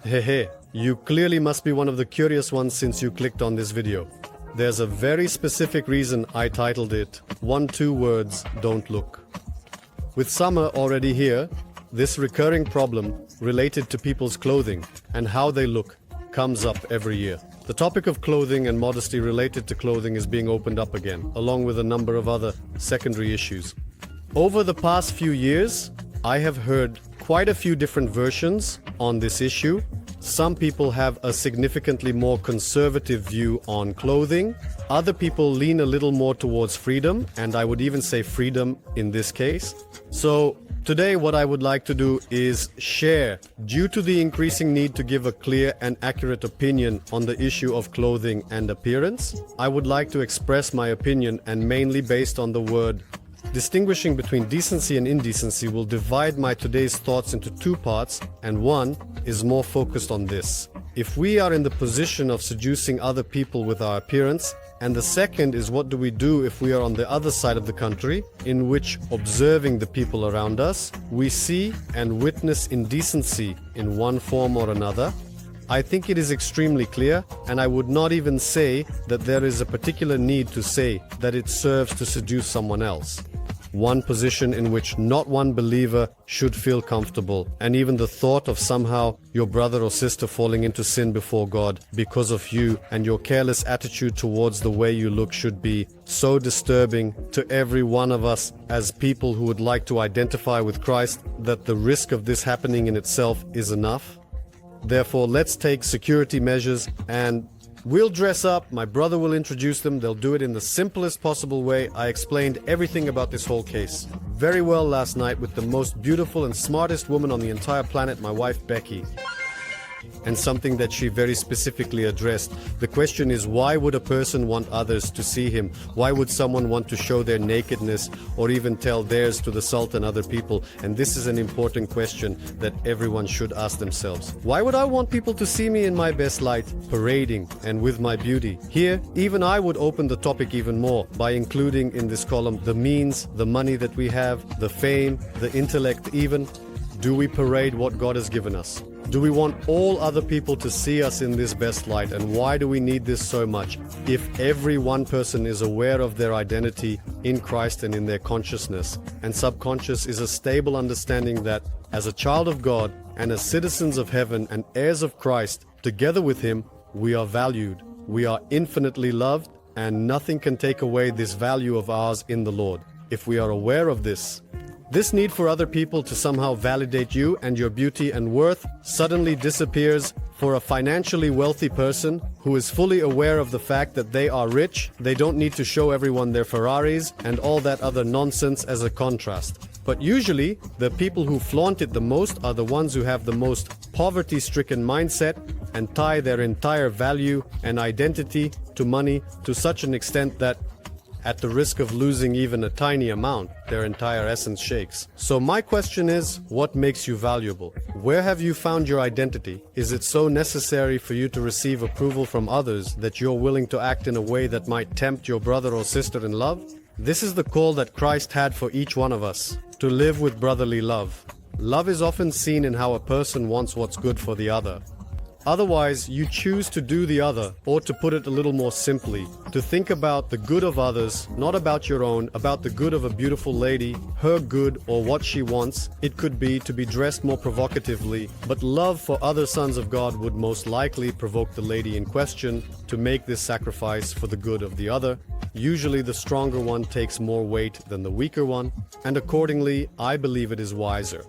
Hey, you clearly must be one of the curious ones since you clicked on this video. There's a very specific reason I titled it 2 words, don't look. With summer already here, this recurring problem related to people's clothing and how they look comes up every year. The topic of clothing and modesty related to clothing is being opened up again, along with a number of other secondary issues. Over the past few years, I have heard quite a few different versions on this issue. Some people have a significantly more conservative view on clothing. Other people lean a little more towards freedom, and I would even say freedom in this case. So today what I would like to do is share, due to the increasing need to give a clear and accurate opinion on the issue of clothing and appearance, I would like to express my opinion, and mainly based on the word. Distinguishing between decency and indecency will divide my today's thoughts into 2 parts, and one is more focused on this. If we are in the position of seducing other people with our appearance, and the second is what do we do if we are on the other side of the country, in which, observing the people around us, we see and witness indecency in one form or another. I think it is extremely clear, and I would not even say that there is a particular need to say that it serves to seduce someone else. One position in which not one believer should feel comfortable, and even the thought of somehow your brother or sister falling into sin before God because of you and your careless attitude towards the way you look should be so disturbing to every one of us as people who would like to identify with Christ that the risk of this happening in itself is enough. Therefore, let's take security measures, and we'll dress up. My brother will introduce them. They'll do it in the simplest possible way. I explained everything about this whole case very well last night with the most beautiful and smartest woman on the entire planet, my wife Becky. And something that she very specifically addressed. The question is, why would a person want others to see him? Why would someone want to show their nakedness or even tell theirs to the Sultan and other people? And this is an important question that everyone should ask themselves. Why would I want people to see me in my best light, parading and with my beauty? Here, even I would open the topic even more by including in this column the means, the money that we have, the fame, the intellect even. Do we parade what God has given us? Do we want all other people to see us in this best light? And why do we need this so much? If every one person is aware of their identity in Christ and in their consciousness, and subconscious is a stable understanding that as a child of God and as citizens of heaven and heirs of Christ, together with Him, we are valued, we are infinitely loved, and nothing can take away this value of ours in the Lord. If we are aware of this need for other people to somehow validate you and your beauty and worth suddenly disappears for a financially wealthy person who is fully aware of the fact that they are rich. They don't need to show everyone their Ferraris and all that other nonsense as a contrast. But usually, the people who flaunt it the most are the ones who have the most poverty-stricken mindset and tie their entire value and identity to money to such an extent that at the risk of losing even a tiny amount, their entire essence shakes. So my question is, what makes you valuable? Where have you found your identity? Is it so necessary for you to receive approval from others that you're willing to act in a way that might tempt your brother or sister in love? This is the call that Christ had for each one of us, to live with brotherly love. Love is often seen in how a person wants what's good for the other. Otherwise, you choose to do the other, or to put it a little more simply, to think about the good of others, not about your own, about the good of a beautiful lady, her good or what she wants. It could be to be dressed more provocatively, but love for other sons of God would most likely provoke the lady in question to make this sacrifice for the good of the other. Usually the stronger one takes more weight than the weaker one, and accordingly, I believe it is wiser.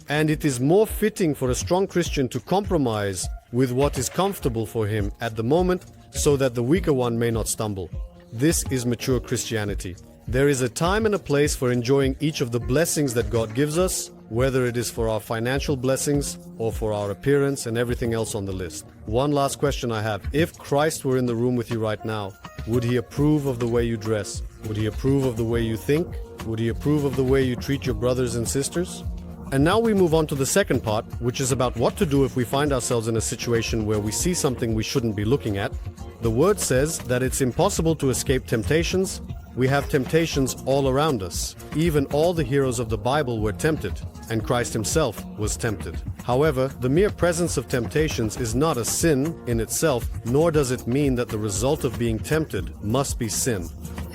And it is more fitting for a strong Christian to compromise with what is comfortable for him at the moment, so that the weaker one may not stumble. This is mature Christianity. There is a time and a place for enjoying each of the blessings that God gives us, whether it is for our financial blessings or for our appearance and everything else on the list. One last question I have. If Christ were in the room with you right now, would He approve of the way you dress? Would He approve of the way you think? Would He approve of the way you treat your brothers and sisters? And now we move on to the second part, which is about what to do if we find ourselves in a situation where we see something we shouldn't be looking at. The word says that it's impossible to escape temptations, We have temptations all around us. Even all the heroes of the Bible were tempted, and Christ himself was tempted. However, the mere presence of temptations is not a sin in itself, nor does it mean that the result of being tempted must be sin.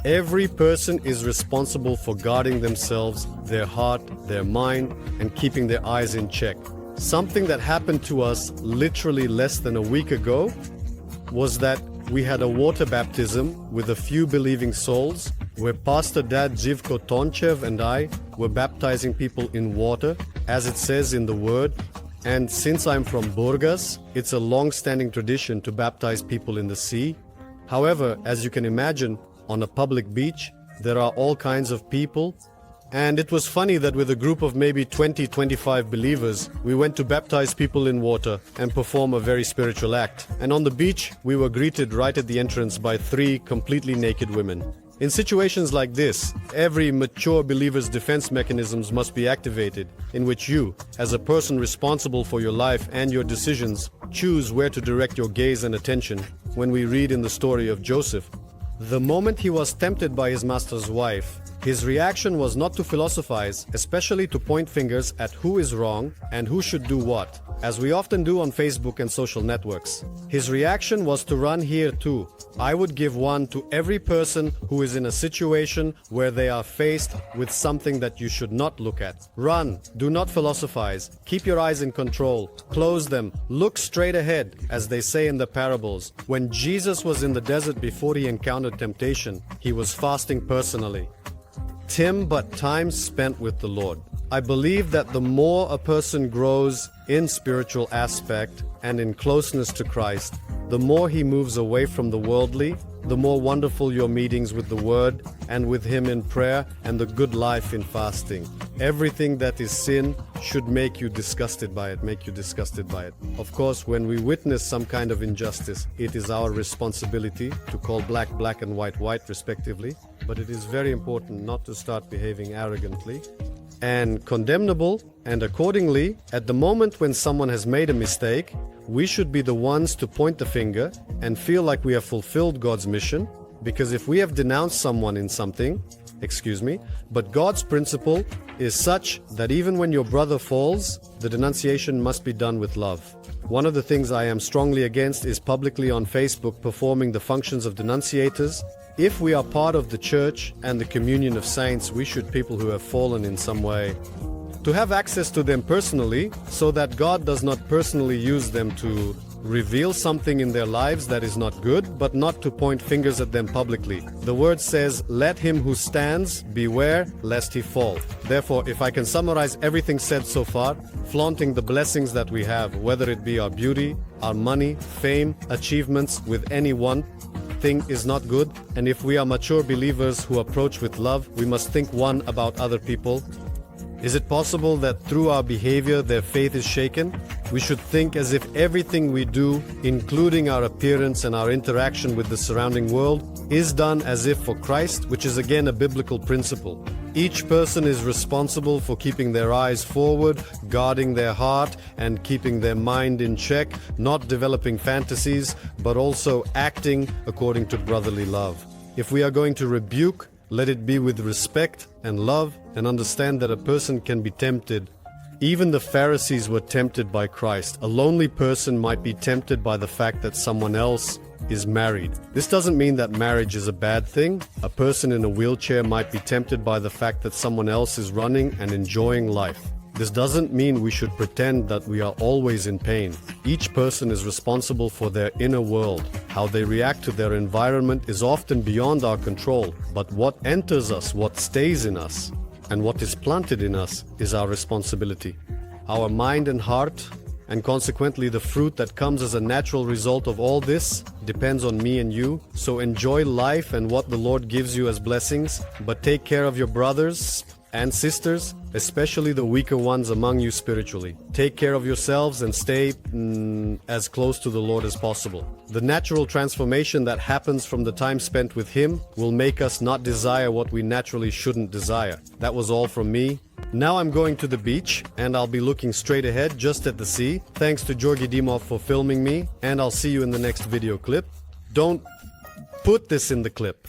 Every person is responsible for guarding themselves, their heart, their mind, and keeping their eyes in check. Something that happened to us literally less than a week ago was that we had a water baptism with a few believing souls where Pastor Dad Faithful Tonchev and I were baptizing people in water, as it says in the Word. And since I'm from Burgas, it's a long-standing tradition to baptize people in the sea. However, as you can imagine, on a public beach, there are all kinds of people. And it was funny that with a group of maybe 20-25 believers, we went to baptize people in water and perform a very spiritual act. And on the beach, we were greeted right at the entrance by 3 completely naked women. In situations like this, every mature believer's defense mechanisms must be activated, in which you, as a person responsible for your life and your decisions, choose where to direct your gaze and attention. When we read in the story of Joseph, the moment he was tempted by his master's wife, his reaction was not to philosophize, especially to point fingers at who is wrong and who should do what, as we often do on Facebook and social networks. His reaction was to run here too. I would give one to every person who is in a situation where they are faced with something that you should not look at. Run, do not philosophize, keep your eyes in control, close them, look straight ahead, as they say in the parables. When Jesus was in the desert before he encountered temptation, he was fasting personally. But time spent with the Lord. I believe that the more a person grows in spiritual aspect and in closeness to Christ, the more he moves away from the worldly, the more wonderful your meetings with the Word and with Him in prayer and the good life in fasting. Everything that is sin should make you disgusted by it, Of course, when we witness some kind of injustice, it is our responsibility to call black, black and white, white respectively. But it is very important not to start behaving arrogantly and condemnable, and accordingly, at the moment when someone has made a mistake, we should be the ones to point the finger and feel like we have fulfilled God's mission, because if we have denounced someone in something, but God's principle is such that even when your brother falls, the denunciation must be done with love. One of the things I am strongly against is publicly on Facebook performing the functions of denunciators. If we are part of the church and the communion of saints, we should people who have fallen in some way to have access to them personally, so that God does not personally use them to reveal something in their lives that is not good, but not to point fingers at them publicly. The word says, let him who stands beware lest he fall. Therefore, if I can summarize everything said so far, flaunting the blessings that we have, whether it be our beauty, our money, fame, achievements, with any one thing is not good. And if we are mature believers who approach with love, we must think one about other people. Is it possible that through our behavior their faith is shaken? We should think as if everything we do, including our appearance and our interaction with the surrounding world, is done as if for Christ, which is again a biblical principle. Each person is responsible for keeping their eyes forward, guarding their heart, and keeping their mind in check, not developing fantasies, but also acting according to brotherly love. If we are going to rebuke, let it be with respect and love, and understand that a person can be tempted. Even the Pharisees were tempted by Christ. A lonely person might be tempted by the fact that someone else is married. This doesn't mean that marriage is a bad thing. A person in a wheelchair might be tempted by the fact that someone else is running and enjoying life. This doesn't mean we should pretend that we are always in pain. Each person is responsible for their inner world. How they react to their environment is often beyond our control, but what enters us, what stays in us, and what is planted in us is our responsibility. Our mind and heart, and consequently the fruit that comes as a natural result of all this, depends on me and you. So enjoy life and what the Lord gives you as blessings, but take care of your brothers and sisters, especially the weaker ones among you spiritually. Take care of yourselves and stay as close to the Lord as possible. The natural transformation that happens from the time spent with Him will make us not desire what we naturally shouldn't desire. That was all from me. Now I'm going to the beach, and I'll be looking straight ahead just at the sea. Thanks to Georgi Dimov for filming me, and I'll see you in the next video clip. Don't put this in the clip.